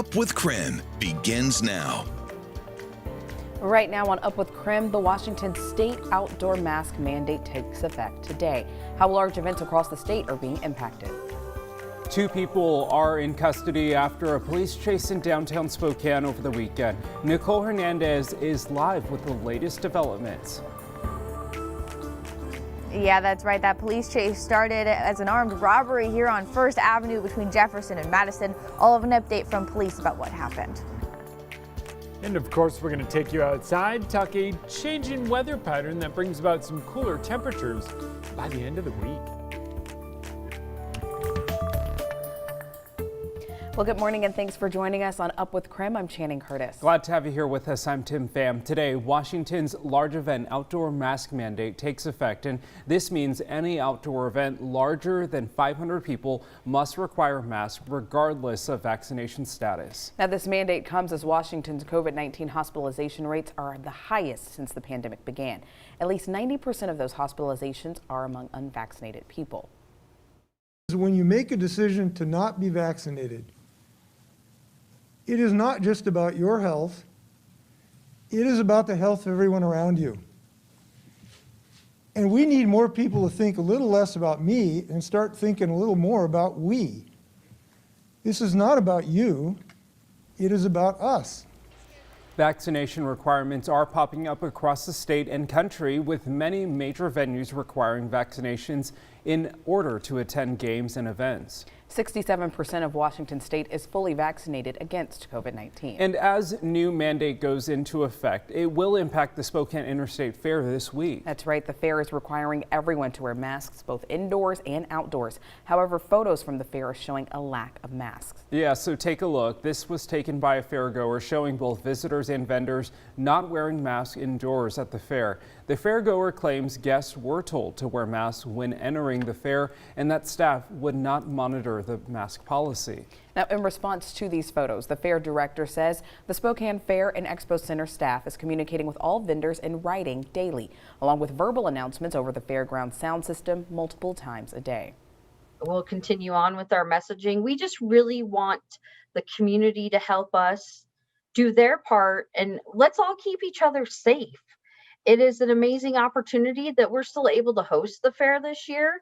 Up with KREM begins now. Right now on Up with KREM, the Washington state outdoor mask mandate takes effect today. How large events across the state are being impacted. 2 people are in custody after a police chase in downtown Spokane over the weekend. Nicole Hernandez is live with the latest developments. Yeah, that's right. That police chase started as an armed robbery here on First Avenue between Jefferson and Madison. All of an update from police about what happened. And of course, we're going to take you outside, talk a changing weather pattern that brings about some cooler temperatures by the end of the week. Well, good morning and thanks for joining us on Up with KREM. I'm Channing Curtis. Glad to have you here with us. I'm Tim Pham. Today, Washington's large event outdoor mask mandate takes effect, and this means any outdoor event larger than 500 people must require masks regardless of vaccination status. Now, this mandate comes as Washington's COVID-19 hospitalization rates are the highest since the pandemic began. At least 90% of those hospitalizations are among unvaccinated people. When you make a decision to not be vaccinated, it is not just about your health, it is about the health of everyone around you. And we need more people to think a little less about me and start thinking a little more about we. This is not about you, it is about us. Vaccination requirements are popping up across the state and country, with many major venues requiring vaccinations in order to attend games and events. 67% of Washington state is fully vaccinated against COVID-19. And as new mandate goes into effect, it will impact the Spokane Interstate Fair this week. That's right. The fair is requiring everyone to wear masks both indoors and outdoors. However, photos from the fair are showing a lack of masks. Yeah, so take a look. This was taken by a fairgoer showing both visitors and vendors not wearing masks indoors at the fair. The fairgoer claims guests were told to wear masks when entering the fair and that staff would not monitor the mask policy. Now, in response to these photos, the fair director says the Spokane Fair and Expo Center staff is communicating with all vendors in writing daily, along with verbal announcements over the fairground sound system multiple times a day. We'll continue on with our messaging. We just really want the community to help us do their part, and let's all keep each other safe. It is an amazing opportunity that we're still able to host the fair this year,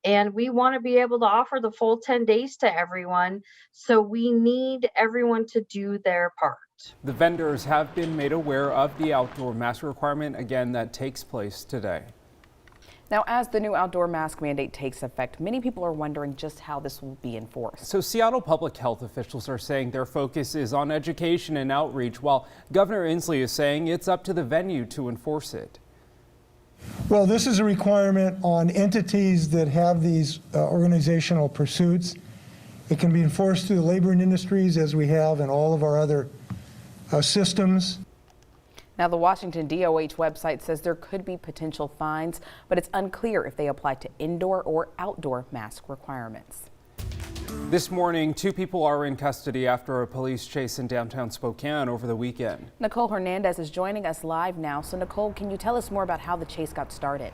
and we want to be able to offer the full 10 days to everyone. So we need everyone to do their part. The vendors have been made aware of the outdoor mask requirement again that takes place today. Now, as the new outdoor mask mandate takes effect, many people are wondering just how this will be enforced. So Seattle public health officials are saying their focus is on education and outreach, while Governor Inslee is saying it's up to the venue to enforce it. Well, this is a requirement on entities that have these organizational pursuits. It can be enforced through the labor and industries, as we have in all of our other systems. Now, the Washington DOH website says there could be potential fines, but it's unclear if they apply to indoor or outdoor mask requirements. This morning, 2 people are in custody after a police chase in downtown Spokane over the weekend. Nicole Hernandez is joining us live now. So, Nicole, can you tell us more about how the chase got started?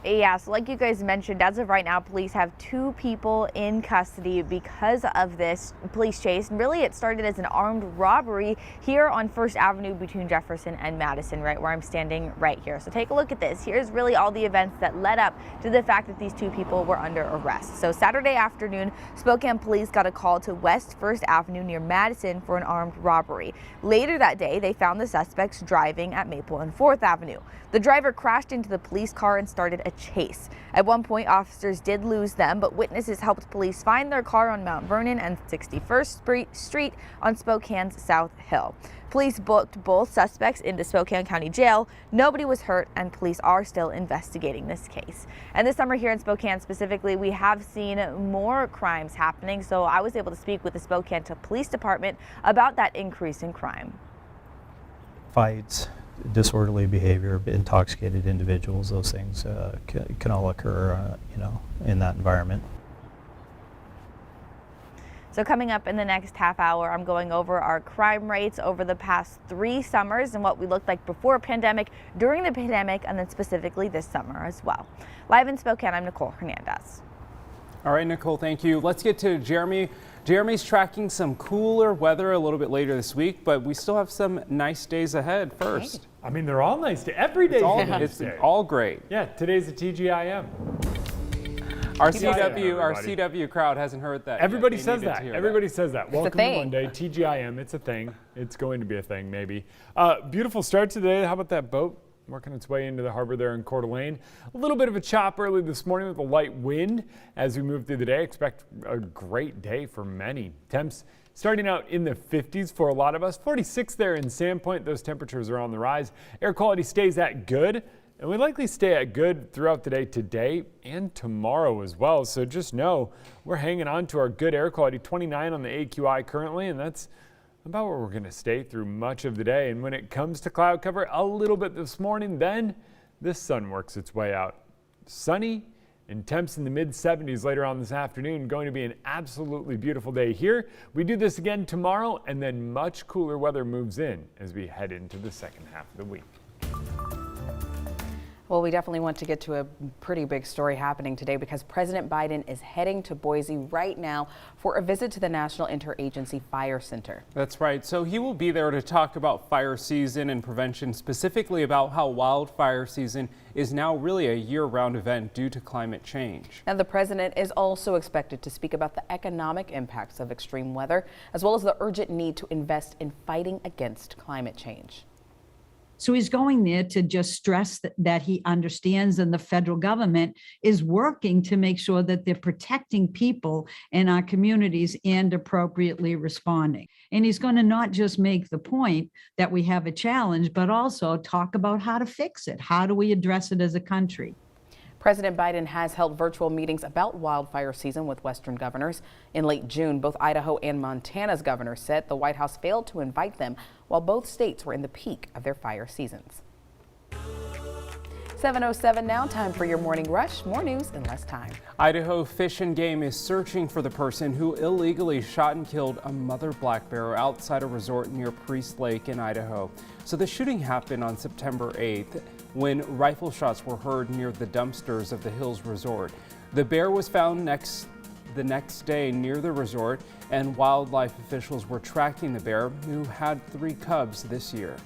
Yeah, so like you guys mentioned, as of right now, police have 2 people in custody because of this police chase. And really, it started as an armed robbery here on First Avenue between Jefferson and Madison, right where I'm standing right here. So take a look at this. Here's really all the events that led up to the fact that these 2 people were under arrest. So Saturday afternoon, Spokane police got a call to West First Avenue near Madison for an armed robbery. Later that day, they found the suspects driving at Maple and 4th Avenue. The driver crashed into the police car and started a chase. At one point, officers did lose them, but witnesses helped police find their car on Mount Vernon and 61st Street on Spokane's South Hill. Police booked both suspects into Spokane County Jail. Nobody was hurt, and police are still investigating this case. And this summer here in Spokane specifically, we have seen more crimes happening, so I was able to speak with the Spokane Police Department about that increase in crime. Fights, disorderly behavior, intoxicated individuals, those things can all occur, in that environment. So coming up in the next half hour, I'm going over our crime rates over the past 3 summers and what we looked like before a pandemic, during the pandemic, and then specifically this summer as well. Live in Spokane, I'm Nicole Hernandez. All right, Nicole, thank you. Let's get to Jeremy. Jeremy's tracking some cooler weather a little bit later this week, but we still have some nice days ahead first. I mean, they're all nice. Every day It's all great. Yeah, today's a TGIM. Our CW crowd hasn't heard that. Everybody yet. says that. Everybody says that. Welcome to Monday, TGIM. It's a thing. It's going to be a thing, maybe. Beautiful start to the day. How about that boat working its way into the harbor there in Coeur d'Alene? A little bit of a chop early this morning with a light wind as we move through the day. Expect a great day for many. Temps starting out in the 50s for a lot of us. 46 there in Sandpoint. Those temperatures are on the rise. Air quality stays at good. And we likely stay at good throughout the day today and tomorrow as well. So just know we're hanging on to our good air quality, 29 on the AQI currently, and that's about where we're going to stay through much of the day. And when it comes to cloud cover, a little bit this morning, then the sun works its way out. Sunny and temps in the mid-70s later on this afternoon. Going to be an absolutely beautiful day here. We do this again tomorrow, and then much cooler weather moves in as we head into the second half of the week. Well, we definitely want to get to a pretty big story happening today because President Biden is heading to Boise right now for a visit to the National Interagency Fire Center. That's right. So he will be there to talk about fire season and prevention, specifically about how wildfire season is now really a year-round event due to climate change. Now, the president is also expected to speak about the economic impacts of extreme weather, as well as the urgent need to invest in fighting against climate change. So he's going there to just stress that he understands and the federal government is working to make sure that they're protecting people in our communities and appropriately responding. And he's going to not just make the point that we have a challenge, but also talk about how to fix it. How do we address it as a country? President Biden has held virtual meetings about wildfire season with Western governors. In late June, both Idaho and Montana's governors said the White House failed to invite them while both states were in the peak of their fire seasons. 7:07 now, time for your morning rush. More news in less time. Idaho Fish and Game is searching for the person who illegally shot and killed a mother black bear outside a resort near Priest Lake in Idaho. So the shooting happened on September 8th when rifle shots were heard near the dumpsters of the Hills Resort. The bear was found the next day near the resort, and wildlife officials were tracking the bear, who had 3 cubs this year.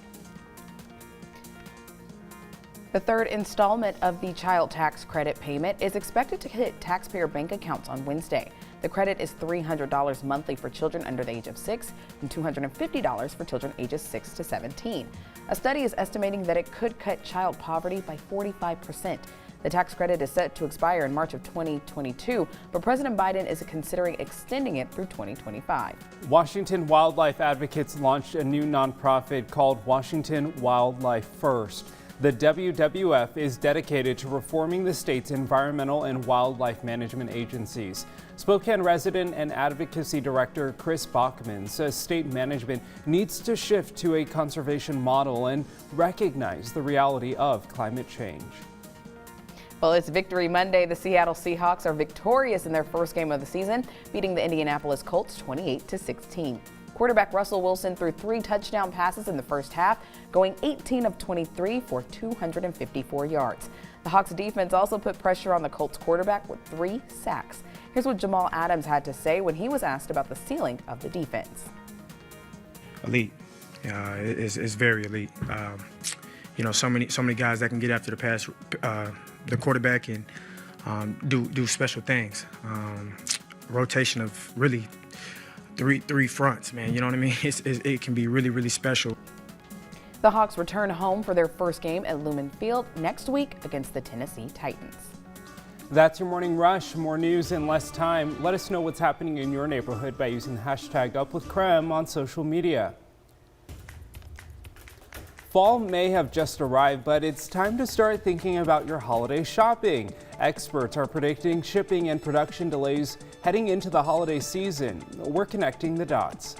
The third installment of the child tax credit payment is expected to hit taxpayer bank accounts on Wednesday. The credit is $300 monthly for children under the age of 6 and $250 for children ages 6 to 17. A study is estimating that it could cut child poverty by 45%. The tax credit is set to expire in March of 2022, but President Biden is considering extending it through 2025. Washington wildlife advocates launched a new nonprofit called Washington Wildlife First. The WWF is dedicated to reforming the state's environmental and wildlife management agencies. Spokane resident and advocacy director Chris Bachman says state management needs to shift to a conservation model and recognize the reality of climate change. Well, it's Victory Monday. The Seattle Seahawks are victorious in their first game of the season, beating the Indianapolis Colts 28-16. Quarterback Russell Wilson threw 3 touchdown passes in the first half, going 18 of 23 for 254 yards. The Hawks defense also put pressure on the Colts quarterback with 3 sacks. Here's what Jamal Adams had to say when he was asked about the ceiling of the defense. Elite. It's very elite. So many guys that can get after the pass, the quarterback, and do special things. Rotation of really three fronts, man. You know what I mean? It can be really, really special. The Hawks return home for their first game at Lumen Field next week against the Tennessee Titans. That's your morning rush. More news in less time. Let us know what's happening in your neighborhood by using the hashtag #UpWithKREM on social media. Fall may have just arrived, but it's time to start thinking about your holiday shopping. Experts are predicting shipping and production delays heading into the holiday season. We're connecting the dots.